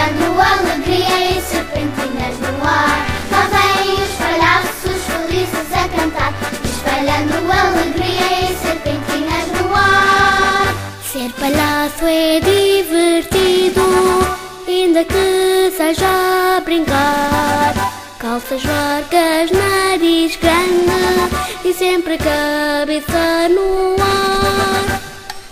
espalhando alegria e serpentinas no ar. Lá vêm os palhaços felizes a cantar, espalhando alegria e serpentinas no ar. Ser palhaço é divertido, ainda que seja a brincar. Calças largas, nariz grande e sempre cabeça no ar.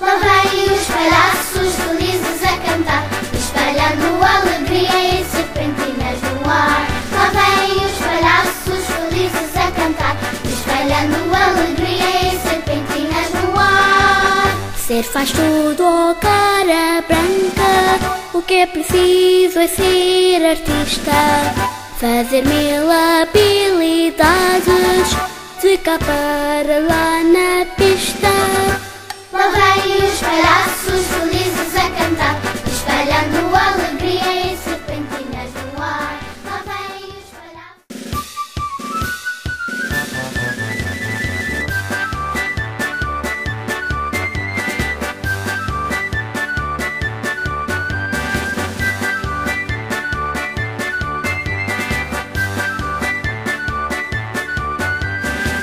Lá vêm os palhaços felizes a cantar, espalhando alegria e serpentinas no ar. Lá vêm os palhaços felizes a cantar, espalhando alegria e serpentinas no ar. Ser faz tudo ao cara branca, o que é preciso é ser artista. Fazer mil habilidades, de cá para lá na pista. Lá vêm os palhaços felizes a cantar, espalhando alegria e serpentinas no ar. Lá vêm os palhaços.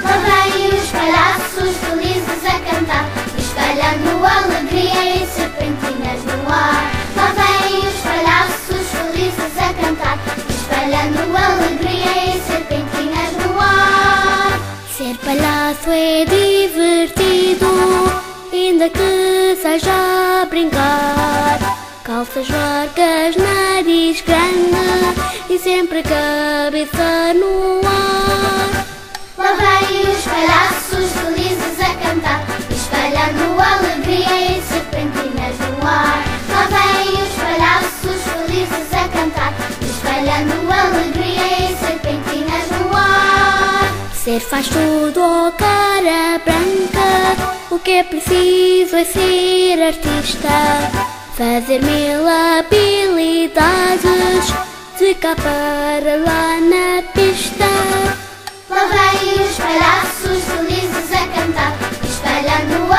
Lá vêm os palhaços felizes a cantar, espalhando alegria e serpentinas no ar. Lá vêm os palhaços felizes a cantar, espalhando alegria e serpentinas no ar. Ser palhaço é divertido, ainda que seja a brincar. Calças largas, nariz grande e sempre cabeça no ar. Lá vêm os palhaços felizes a cantar, espalhando alegria e serpentinas no ar. Lá vêm os palhaços felizes a cantar, espalhando alegria e serpentinas no ar. Ser faz tudo ao cara branca, o que é preciso é ser artista. Fazer mil habilidades, de cá para lá na pista. Lá vêm os palhaços felizes a cantar, espalhando